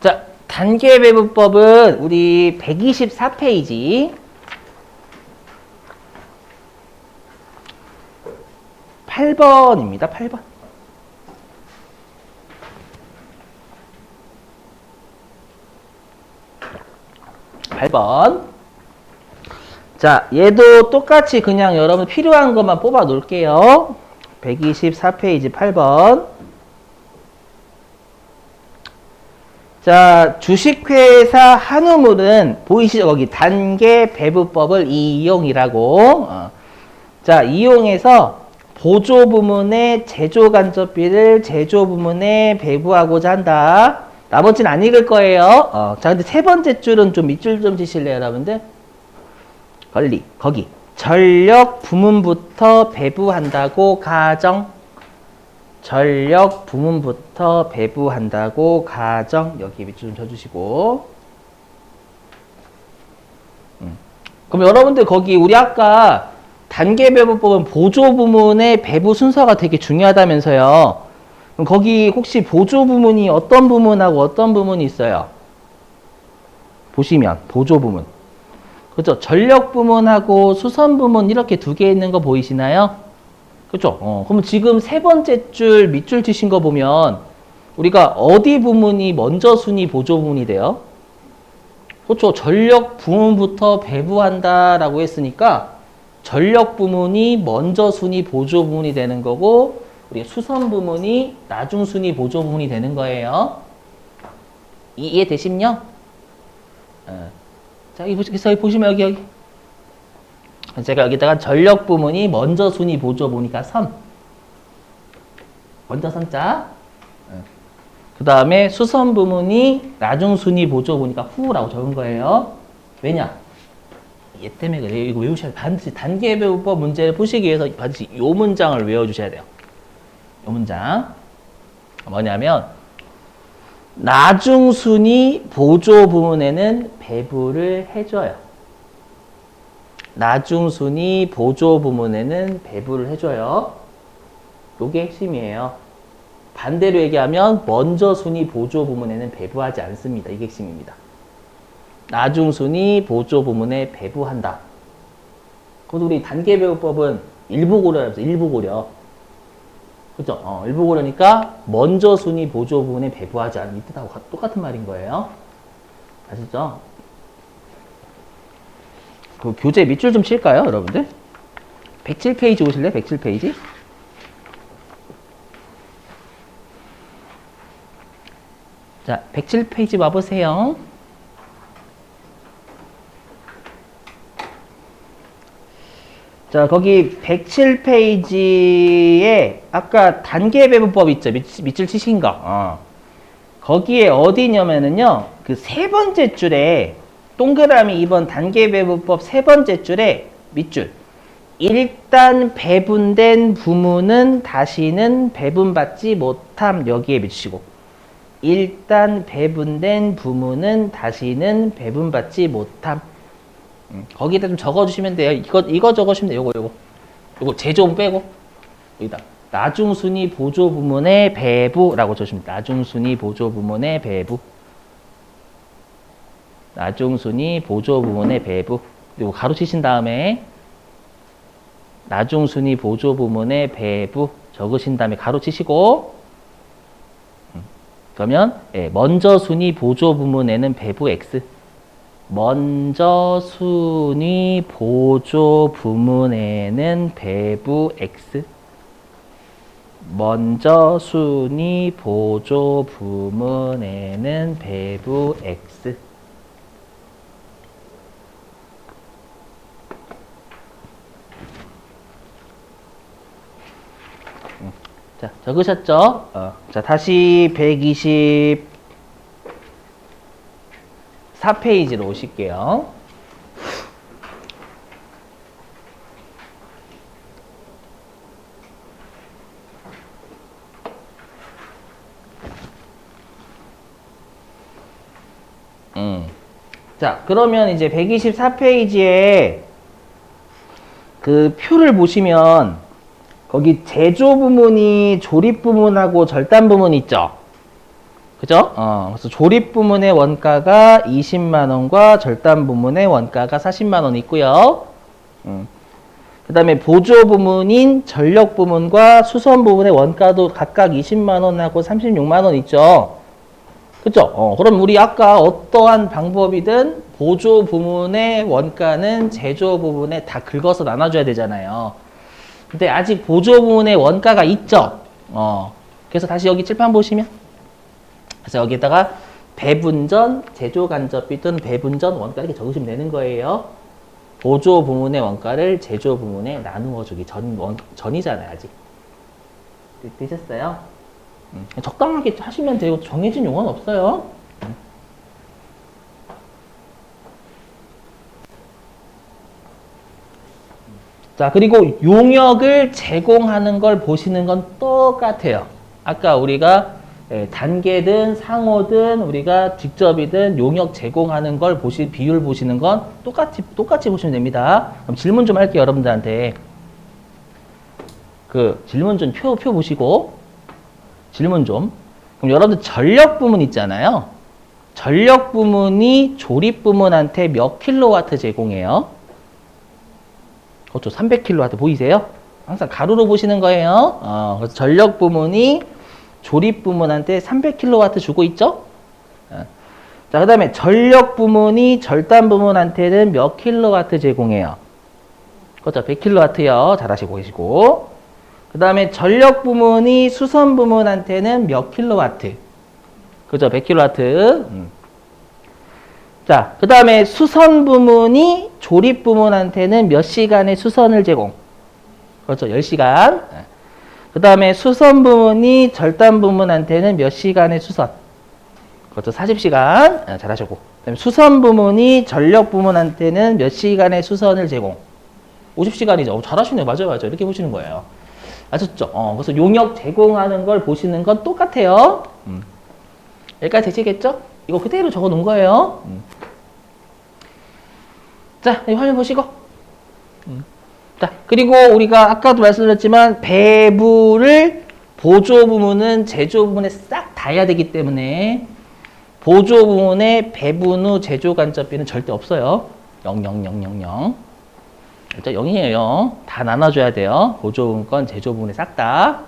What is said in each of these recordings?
자, 단계 배분법은 우리 124페이지 8번입니다. 8번. 8번. 자, 얘도 똑같이 그냥 여러분 필요한 것만 뽑아 놓을게요. 124페이지 8번. 자, 주식회사 한우물은 보이시죠? 거기 단계 배분법을 이용이라고. 자, 이용해서 보조 부문의 제조 간접비를 제조 부문에 배부하고자 한다. 나머지는 안 읽을 거예요. 자, 근데 세 번째 줄은 좀 밑줄 좀 치실래요, 여러분들? 거기. 전력 부문부터 배부한다고 가정. 전력 부문부터 배부한다고 가정. 여기 밑줄 좀 쳐주시고. 그럼 여러분들 거기 우리 아까 단계 배분법은 보조 부문의 배부 순서가 되게 중요하다면서요. 그럼 거기 혹시 보조 부문이 어떤 부문하고 어떤 부문이 있어요? 보시면 보조 부문. 그죠? 전력 부문하고 수선 부문 이렇게 두 개 있는 거 보이시나요? 그죠? 그럼 지금 세 번째 줄 밑줄 치신 거 보면 우리가 어디 부문이 먼저 순위 보조 부문이 돼요? 그렇죠. 전력 부문부터 배부한다라고 했으니까 전력 부문이 먼저 순위 보조 부문이 되는 거고 우리 수선 부문이 나중 순위 보조 부문이 되는 거예요. 이해되시죠? 자, 여기 보시면 여기. 제가 여기다가 전력 부문이 먼저 순위 보조 보니까 선. 먼저 선자. 그 다음에 수선 부문이 나중 순위 보조 보니까 후라고 적은 거예요. 왜냐? 얘 때문에 그래요. 이거 외우셔야 돼요. 반드시 단계 배분법 문제를 푸시기 위해서 반드시 이 문장을 외워주셔야 돼요. 이 문장. 뭐냐면 나중 순위 보조 부문에는 배부를 해줘요. 나중 순위 보조 부문에는 배부를 해줘요. 요게 핵심이에요. 반대로 얘기하면 먼저 순위 보조 부문에는 배부하지 않습니다. 이게 핵심입니다. 나중 순위 보조 부문에 배부한다. 그것도 우리 단계 배분법은 일부 고려라면서 일부 고려. 그죠? 일부 고려니까 먼저 순위 보조 부문에 배부하지 않은 이 뜻하고 똑같은 말인 거예요. 아시죠? 그 교재 밑줄 좀 칠까요, 여러분들? 107페이지 오실래요? 107페이지? 자, 107페이지 와보세요. 자, 거기 107페이지에 아까 단계 배분법 있죠? 밑줄 치신 거. 거기에 어디냐면은요, 그 세 번째 줄에 동그라미 2번 단계 배분법 세 번째 줄에 밑줄. 일단 배분된 부문은 다시는 배분받지 못함. 여기에 밑치고. 일단 배분된 부문은 다시는 배분받지 못함. 거기다 좀 적어주시면 돼요. 이거 적어주시면 돼요. 요거 제조 빼고 여기다 나중 순위 보조 부문의 배부라고 적으시면 돼요. 나중 순위 보조 부문의 배부. 나중 순위 보조 부문의 배부. 그리고 가로 치신 다음에 나중 순위 보조 부문의 배부 적으신 다음에 가로 치시고 그러면 먼저 순위 보조 부문에는 배부 X. 먼저 순위 보조 부문에는 배부 X. 먼저 순위 보조 부문에는 배부 X. 자, 적으셨죠? 자, 다시 124페이지로 오실게요. 자, 그러면 이제 124페이지에 그 표를 보시면 거기 제조 부문이 조립 부문하고 절단 부문 있죠? 그죠? 그래서 조립 부문의 원가가 20만 원과 절단 부문의 원가가 40만 원 있고요. 그 다음에 보조 부문인 전력 부문과 수선 부문의 원가도 각각 20만 원하고 36만 원 있죠. 그죠? 그럼 우리 아까 어떠한 방법이든 보조 부문의 원가는 제조 부문에 다 긁어서 나눠줘야 되잖아요. 근데 아직 보조 부문의 원가가 있죠. 그래서 다시 여기 칠판 보시면, 그래서 여기다가 배분전, 제조 간접비 또는 배분전 원가 이렇게 적으시면 되는 거예요. 보조 부문의 원가를 제조 부문에 나누어 주기 전이잖아요, 아직. 되셨어요? 적당하게 하시면 되고 정해진 용어는 없어요. 자, 그리고 용역을 제공하는 걸 보시는 건 똑같아요. 아까 우리가 단계든 상호든 우리가 직접이든 용역 제공하는 걸 비율 보시는 건 똑같이 보시면 됩니다. 그럼 질문 좀 할게요, 여러분들한테. 그 질문 좀 표 보시고 질문 좀. 그럼 여러분들 전력 부문 있잖아요. 전력 부문이 조립 부문한테 몇 킬로와트 제공해요? 그렇죠. 300킬로와트 보이세요? 항상 가로로 보시는 거예요. 그래서 전력 부문이 조립 부문한테 300킬로와트 주고 있죠? 자, 그 다음에 전력 부문이 절단 부문한테는 몇 킬로와트 제공해요? 그렇죠. 100킬로와트요. 잘하시고 계시고. 그 다음에 전력 부문이 수선 부문한테는 몇 킬로와트? 그죠? 100킬로와트. 자, 그 다음에 수선 부문이 조립 부문한테는 몇 시간의 수선을 제공? 그렇죠. 10시간. 그 다음에 수선 부문이 절단 부문한테는 몇 시간의 수선? 그렇죠. 40시간. 잘하셨고. 그 다음에 수선 부문이 전력 부문한테는 몇 시간의 수선을 제공? 50시간이죠. 잘하시네요. 맞아요. 이렇게 보시는 거예요. 아셨죠? 그래서 용역 제공하는 걸 보시는 건 똑같아요. 여기까지 되시겠죠? 이거 그대로 적어 놓은 거예요. 자, 이 화면 보시고. 자, 그리고 우리가 아까도 말씀드렸지만 배부를 보조 부문은 제조 부문에 싹 다 해야 되기 때문에 보조 부문에 배분 후 제조 간접비는 절대 없어요. 0, 0, 0, 0, 0. 일단 0이에요. 다 나눠줘야 돼요. 보조 부문권, 제조 부문에 싹 다.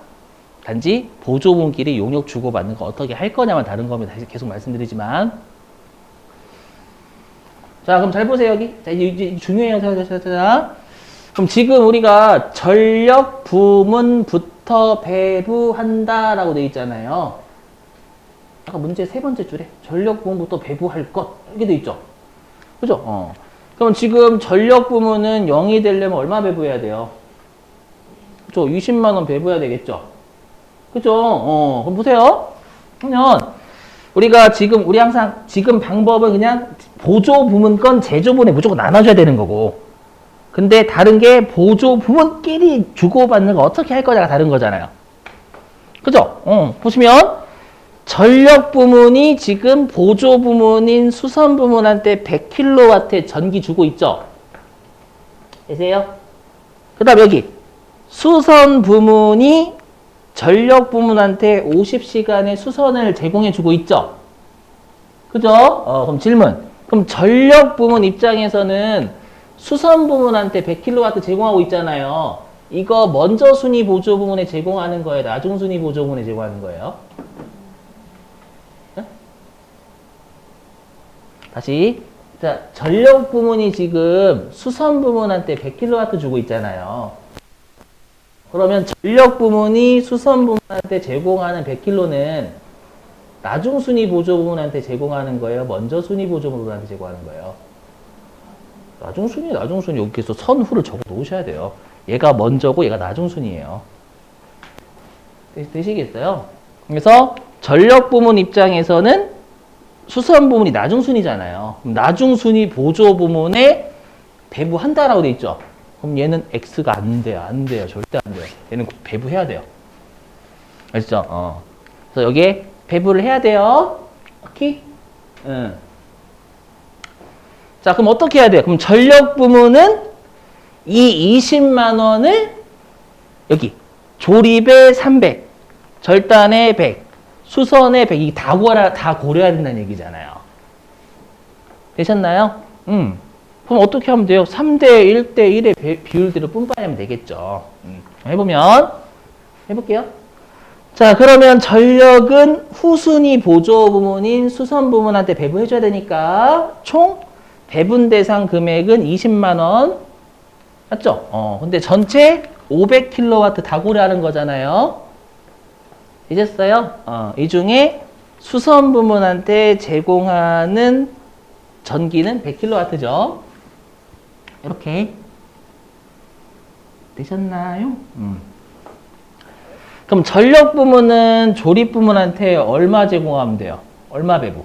단지 보조 부문끼리 용역 주고받는 거 어떻게 할 거냐만 다른 겁니다. 계속 말씀드리지만. 자, 그럼 잘 보세요, 여기. 자, 이제 중요해요. 자. 그럼 지금 우리가 전력 부문부터 배부한다라고 돼 있잖아요. 아까 문제 세 번째 줄에 전력 부문부터 배부할 것 이렇게 돼 있죠. 그죠? 그럼 지금 전력 부문은 0이 되려면 얼마 배부해야 돼요? 그죠? 20만 원 배부해야 되겠죠? 그죠? 그럼 보세요. 그러면 우리가 우리 항상 지금 방법은 그냥 보조 부문권 제조 부문에 무조건 나눠줘야 되는 거고. 근데 다른 게 보조 부문끼리 주고받는 거 어떻게 할 거냐가 다른 거잖아요. 그죠? 보시면 전력 부문이 지금 보조 부문인 수선 부문한테 100kW의 전기 주고 있죠? 계세요? 그 다음 여기 수선 부문이 전력 부문한테 50시간의 수선을 제공해 주고 있죠? 그죠? 그럼 질문. 그럼 전력 부문 입장에서는 수선 부문한테 100kW 제공하고 있잖아요. 이거 먼저 순위 보조 부문에 제공하는 거예요? 나중 순위 보조 부문에 제공하는 거예요? 네? 다시. 자, 전력 부문이 지금 수선 부문한테 100kW 주고 있잖아요. 그러면 전력 부문이 수선 부문한테 제공하는 100kW는 나중 순위 보조 부문한테 제공하는 거예요? 먼저 순위 보조 부문한테 제공하는 거예요? 나중 순위 여기서 선후를 적어 놓으셔야 돼요. 얘가 먼저고 얘가 나중 순위예요. 되시겠어요? 그래서 전력 부문 입장에서는 수선 부문이 나중 순위잖아요. 나중 순위 보조 부문에 배부한다라고 돼 있죠. 그럼 얘는 X가 안 돼요. 절대 안 돼요. 얘는 배부해야 돼요. 아시죠? 그래서 여기에 배부를 해야 돼요. 오케이? 자, 그럼 어떻게 해야 돼요? 그럼 전력 부문은 이 20만 원을 여기 조립에 300, 절단에 100, 수선의 100이 다 고려해야 된다는 얘기잖아요. 되셨나요? 그럼 어떻게 하면 돼요? 3대 1대 1의 비율대로 분배하면 되겠죠. 해볼게요. 자, 그러면 전력은 후순위 보조 부문인 수선 부문한테 배부해줘야 되니까 총 배분 대상 금액은 20만 원. 맞죠? 근데 전체 500kW 다 고려하는 거잖아요. 되셨어요? 이 중에 수선 부문한테 제공하는 전기는 100kW죠. 이렇게 되셨나요? 그럼 전력 부문은 조립 부문한테 얼마 제공하면 돼요? 얼마 배부?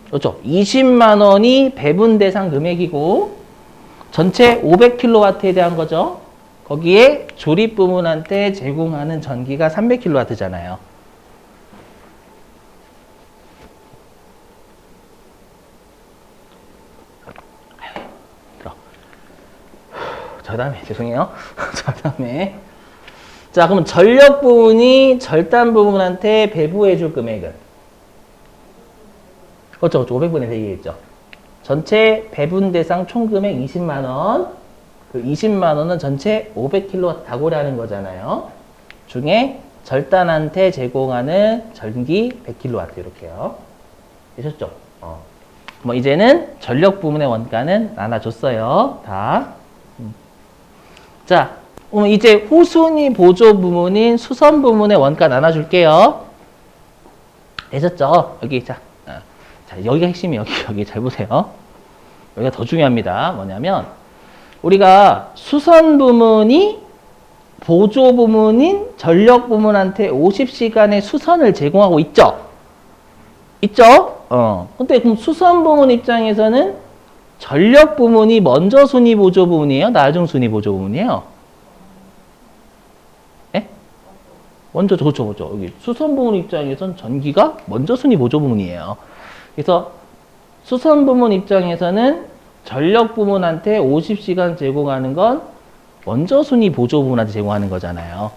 그렇죠. 20만 원이 배분 대상 금액이고 전체 500kW에 대한 거죠. 거기에 조립 부문한테 제공하는 전기가 300kW잖아요. 저 다음에 죄송해요. 저 다음에 자, 그럼 전력 부문이 절단 부문한테 배부해 줄 금액은 그렇죠. 500분의 100이겠죠. 전체 배분 대상 총 금액 20만 원. 그 20만 원은 전체 500kW 다 고려하는 거잖아요. 중에 절단한테 제공하는 전기 100kW 이렇게요. 되셨죠? 뭐 이제는 전력 부문의 원가는 나눠줬어요. 다. 자, 그럼 이제 후순위 보조 부문인 수선 부문의 원가 나눠줄게요. 되셨죠? 여기 자, 여기가 핵심이에요. 여기 잘 보세요. 여기가 더 중요합니다. 뭐냐면 우리가 수선 부문이 보조 부문인 전력 부문한테 50시간의 수선을 제공하고 있죠? 있죠? 근데 그럼 수선 부문 입장에서는 전력 부문이 먼저 순위 보조 부문이에요? 나중 순위 보조 부문이에요? 예? 먼저, 그렇죠. 여기 수선 부문 입장에서는 전기가 먼저 순위 보조 부문이에요. 그래서 수선 부문 입장에서는 전력 부문한테 50시간 제공하는 건 먼저 순위 보조 부문한테 제공하는 거잖아요.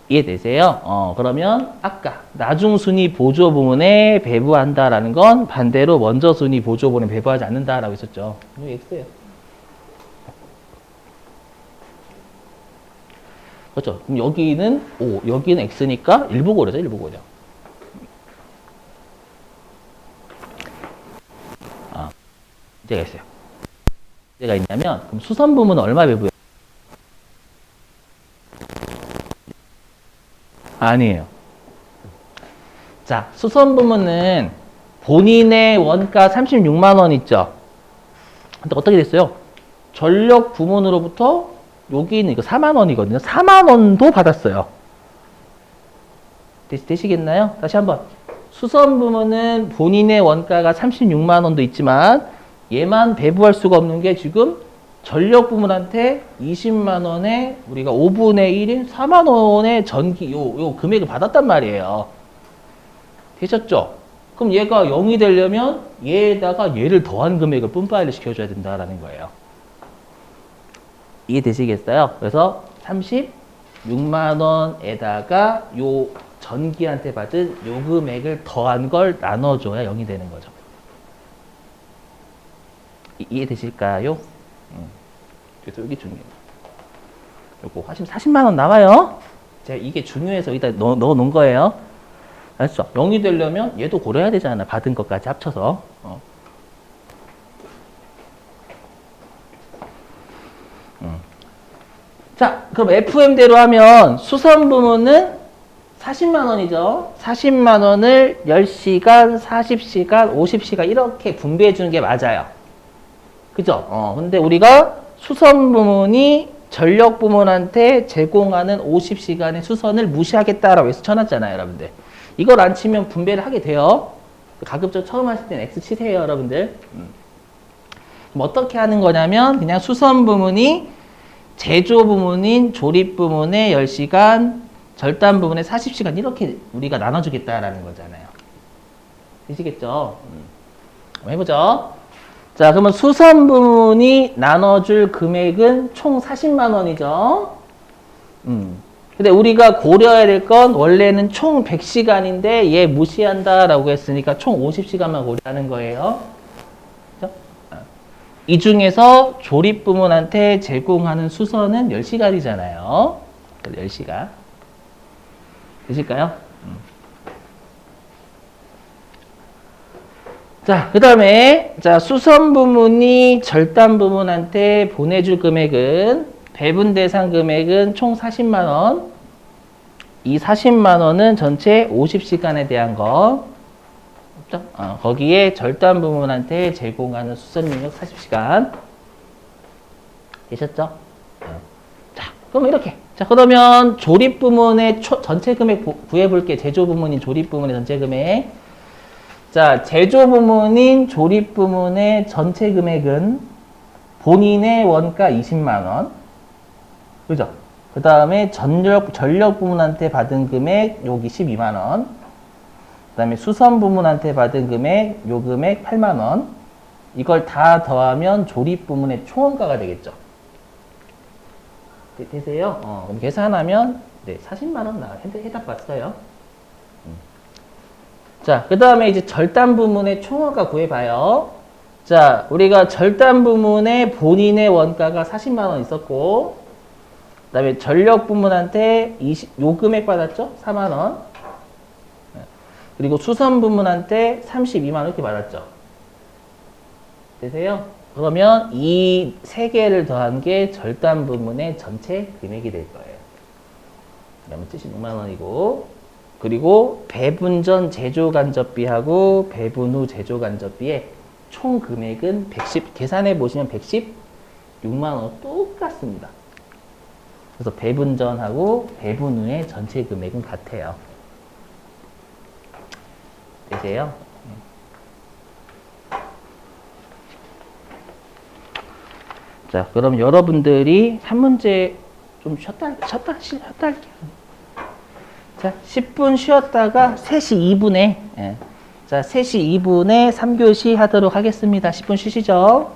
이해되세요? 그러면 아까 나중 순위 보조 부문에 배부한다라는 건 반대로 먼저 순위 보조 부문에 배부하지 않는다라고 했었죠. 이거 X예요. 그렇죠. 그럼 여기는 O, 여기는 X니까 일부 고려죠, 일부 고려. 문제가 있어요. 문제가 있냐면 그럼 수선 부문은 얼마 배부해요? 아니에요. 자, 수선 부문은 본인의 원가 36만 원 있죠? 근데 어떻게 됐어요? 전력 부문으로부터 여기는 이거 4만 원이거든요. 4만 원도 받았어요. 되시겠나요? 다시 한번. 수선 부문은 본인의 원가가 36만 원도 있지만 얘만 배부할 수가 없는 게 지금 전력 부문한테 20만 원에 우리가 5분의 1인 4만 원의 전기 요 금액을 받았단 말이에요. 되셨죠? 그럼 얘가 0이 되려면 얘에다가 얘를 더한 금액을 뿜빠이를 시켜줘야 된다라는 거예요. 이해되시겠어요? 그래서 36만 원에다가 요 전기한테 받은 요 금액을 더한 걸 나눠줘야 0이 되는 거죠. 이해되실까요? 그래서 여기 중요해요. 요거 40만 원 나와요. 제가 이게 중요해서 여기다 넣어 놓은 거예요. 알았죠? 0이 되려면 얘도 고려해야 되잖아. 받은 것까지 합쳐서. 자, 그럼 FM대로 하면 수선 부문은 40만 원이죠. 40만 원을 10시간, 40시간, 50시간 이렇게 분배해 주는 게 맞아요. 그죠? 근데 우리가 수선 부문이 전력 부문한테 제공하는 50시간의 수선을 무시하겠다라고 해서 쳐놨잖아요, 여러분들. 이걸 안 치면 분배를 하게 돼요. 가급적 처음 하실 때는 X 치세요, 여러분들. 그럼 어떻게 하는 거냐면 그냥 수선 부문이 제조 부문인 조립 부문에 10시간, 절단 부문에 40시간 이렇게 우리가 나눠주겠다라는 거잖아요. 되시겠죠? 한번 해보죠. 자, 그러면 수선 부문이 나눠줄 금액은 총 40만 원이죠. 근데 우리가 고려해야 될 건 원래는 총 100시간인데 얘 무시한다라고 했으니까 총 50시간만 고려하는 거예요. 그죠? 이 중에서 조립 부문한테 제공하는 수선은 10시간이잖아요. 10시간. 되실까요? 자, 그 다음에, 자, 수선 부문이 절단 부문한테 보내줄 금액은, 배분 대상 금액은 총 40만원. 이 40만원은 전체 50시간에 대한 거. 거기에 절단 부문한테 제공하는 수선 능력 40시간. 되셨죠? 자, 그럼 이렇게. 자, 그러면 조립 부문의 전체 금액 구해볼게. 제조 부문인 조립 부문의 전체 금액. 자, 제조 부문인 조립 부문의 전체 금액은 본인의 원가 20만원. 그죠? 그 다음에 전력 부문한테 받은 금액, 여기 12만원. 그 다음에 수선 부문한테 받은 금액, 요 금액 8만원. 이걸 다 더하면 조립 부문의 총원가가 되겠죠. 되세요? 그럼 계산하면, 네, 40만원 해답 봤어요. 자, 그 다음에 이제 절단 부문의 총원가 구해봐요. 자, 우리가 절단 부문의 본인의 원가가 40만원 있었고, 그 다음에 전력 부문한테 요 금액 받았죠? 4만원. 그리고 수선 부문한테 32만원 이렇게 받았죠. 되세요? 그러면 이 세 개를 더한 게 절단 부문의 전체 금액이 될 거예요. 그러면 76만원이고, 그리고 배분 전 제조 간접비하고 배분 후 제조 간접비의 총 금액은 계산해 보시면 116만원 똑같습니다. 그래서 배분 전하고 배분 후의 전체 금액은 같아요. 되세요? 자, 그럼 여러분들이 한 문제 좀 쉬었다 할게요. 자, 10분 쉬었다가 3시 2분에, 자, 3시 2분에 3교시 하도록 하겠습니다. 10분 쉬시죠.